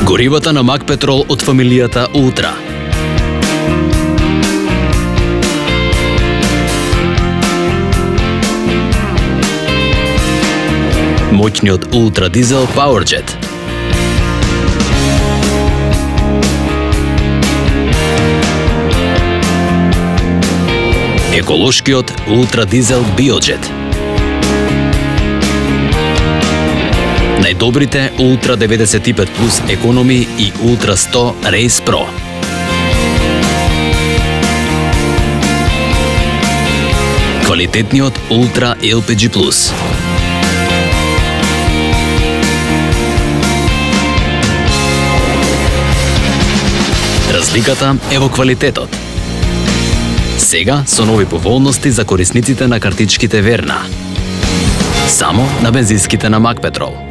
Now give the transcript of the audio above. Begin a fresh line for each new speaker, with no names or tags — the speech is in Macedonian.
Горивата на Мак Петрол од фамилијата Ултра. Моќниот Ултра дизел PowerJet. Еколошкиот Ултра дизел BioJet. Најдобрите Ултра 95 плюс економи и Ултра 100 Race Pro. Квалитетниот Ултра LPG плюс. Разликата е во квалитетот. Сега со нови поволности за корисниците на картичките Верна. Само на бензинските на Мак Петрол.